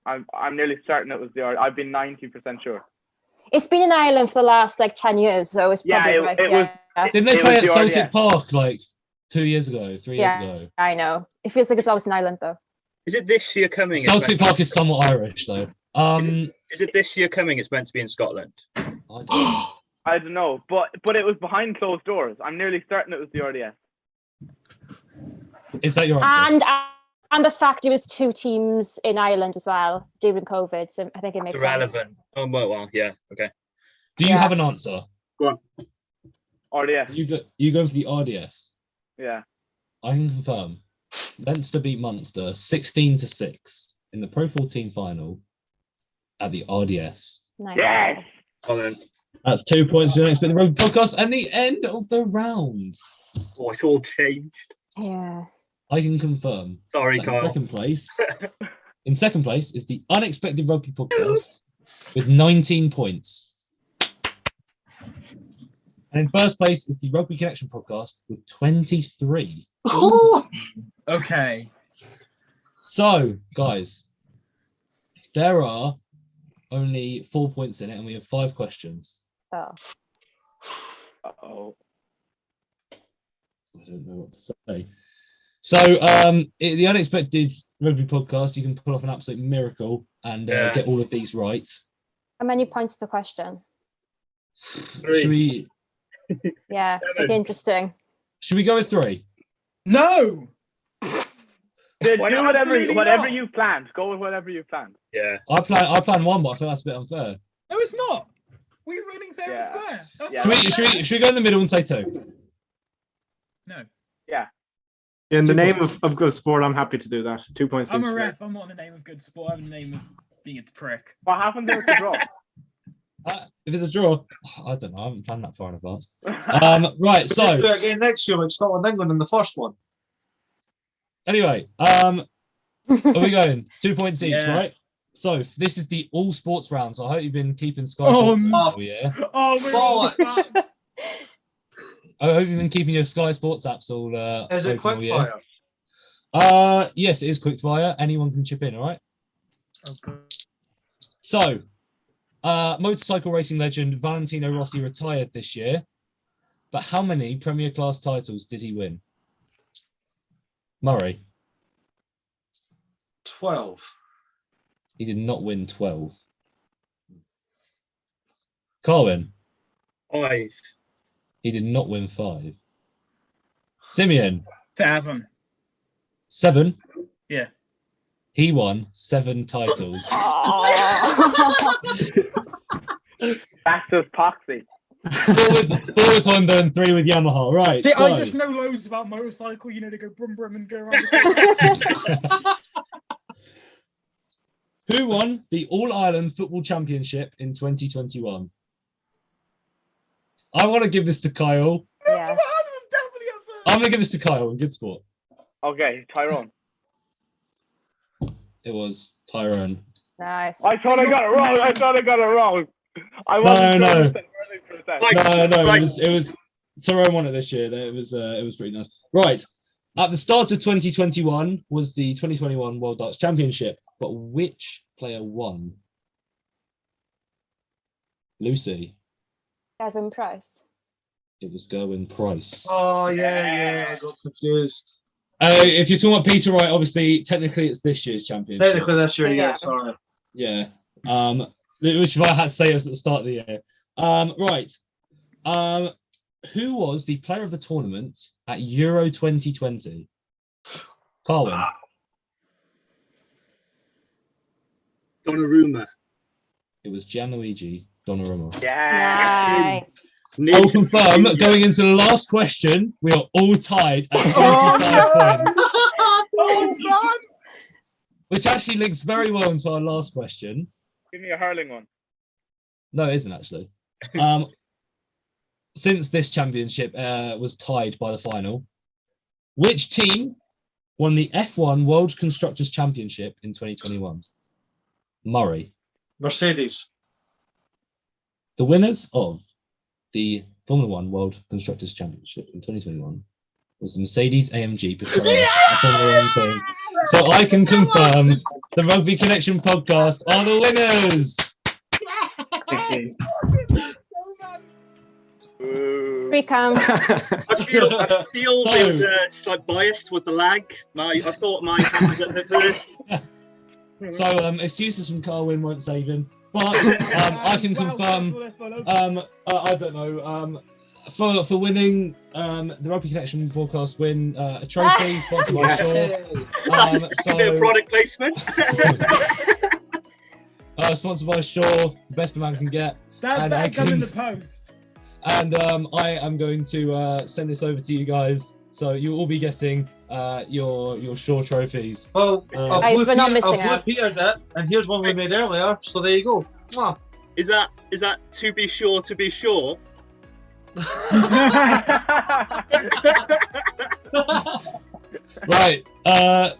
I'm nearly certain it was the RDS. I've been 90% sure. It's been in Ireland for the last 10 years, so it's probably right. Didn't they It play was at the Celtic RDS. Park like 2 years ago, 3 years ago? I know. It feels like it's always in Ireland, though. Is it this year coming? Celtic Park is somewhat Irish, though. Is it this year coming? It's meant to be in Scotland. I don't know, but it was behind closed doors. I'm nearly certain it was the RDS. Is that your answer? And And the fact it was 2 teams in Ireland as well during COVID, so I think it makes sense. Irrelevant. Oh, well, yeah, okay. Do you have an answer? Go on. RDS. You go for the RDS. Yeah. I can confirm. Leinster beat Munster 16-6 in the Pro 14 final at the RDS. Nice. Yes. Oh, then. That's 2 points for the Unexpected Rugby podcast and the end of the round. Oh, it's all changed. Yeah. I can confirm. Sorry, that Carl. in second place is the Unexpected Rugby podcast with 19 points. And in first place is the Rugby Connection podcast with 23. Okay. So, guys, there are only 4 points in it, and we have 5 questions. Oh. Uh-oh. I don't know what to say. So, the Unexpected Rugby podcast, you can pull off an absolute miracle and get all of these right. How many points per question? 3. Should we? Yeah, 7. it'd be interesting. Should we go with 3? No. Whatever you planned. Go with whatever you planned. Yeah. I plan 1, but I feel that's a bit unfair. No, it's not. We're running fair and square. That's Yeah. Should we go in the middle and say 2? No. Yeah. In the 2 name points. of good sport, I'm happy to do that. 2 points. I'm seems a fair. ref. I'm not in the name of good sport. I'm in the name of being a prick. What happened there with the draw? If it's a draw, I don't know. I haven't planned that far in advance. Right. So do it again next year like Scotland, England in the first one. anyway, are we going 2 points each, Yeah. right? So this is the all sports round. So I hope you've been keeping Sky Oh, Sports no. app all year. Oh, we're all Bollocks. fat. I hope you've been keeping your Sky Sports apps all. Is it open all year. quickfire? Yes, it is quickfire. Anyone can chip in. All right. Okay. So, motorcycle racing legend Valentino Rossi retired this year, but how many Premier Class titles did he win? Murray. 12. He did not win 12. Carwin. 5. He did not win 5. Simeon. 7. 7. Yeah. He won 7 titles. That's just poxy. 4 with Honda and 3 with Yamaha. Right. See, so, I just know loads about motorcycle. You know, to go brum brum and go around. The who won the All-Ireland Football Championship in 2021? I want to give this to Kyle. Yes. I'm going to give this to Kyle in good sport. Okay, Tyrone. It was Tyrone. Nice. I thought I got it wrong. I wasn't No. sure. No, it was Tyrone won it this year. It was pretty nice. Right. At the start of 2021 was the 2021 World Darts Championship, but which player won? Lucy. Gavin Price. It was Gerwyn Price. Oh, yeah, I got confused. If you're talking about Peter Wright, obviously, technically it's this year's championship. Technically this year, yeah, Yeah. sorry. Yeah. Which I had to say was at the start of the year. Right. Who was the player of the tournament at Euro 2020? Carwin. Donnarumma. It was Gianluigi Donnarumma. Yeah. Nice. I'll confirm, going into the last question, we are all tied at 25 points. Oh, God. Which actually links very well into our last question. Give me a hurling one. No, it isn't actually. Since this championship was tied by the final, which team won the F1 World Constructors Championship in 2021? Murray. Mercedes. The winners of the Formula One World Constructors Championship in 2021 was the Mercedes AMG Formula One team. So I can confirm the Rugby Connection podcast are the winners. Free count. I feel there was a slight bias was the lag. I thought my hand was up at first. So excuses from Carwin won't save him. But I can confirm. I don't know. for winning the Rugby Connection podcast win a trophy sponsored by Shaw. That's a product placement. Sponsored by Shaw, the best a man can get. That better come in the post. And I am going to send this over to you guys, so you'll all be getting your Shaw trophies. Well, we're not missing out. Peter that, and here's one we made earlier. So there you go. Mwah. Is that to be sure? Right.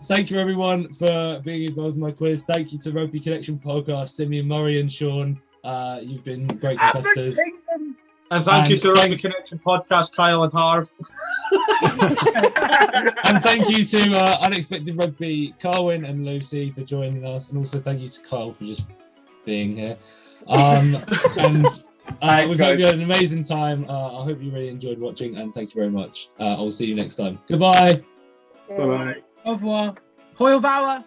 Thank you everyone for being involved in my quiz. Thank you to Rugby Connection podcast, Simeon, Murray, and Sean. You've been great competitors. And thank you to Rugby Connection podcast, Kyle and Harv. And thank you to Unexpected Rugby, Carwyn and Lucy for joining us, and also thank you to Kyle for just being here. And we hope you had an amazing time. I hope you really enjoyed watching, and thank you very much. I'll see you next time. Goodbye. Bye-bye. Au revoir. Hwyl fawr.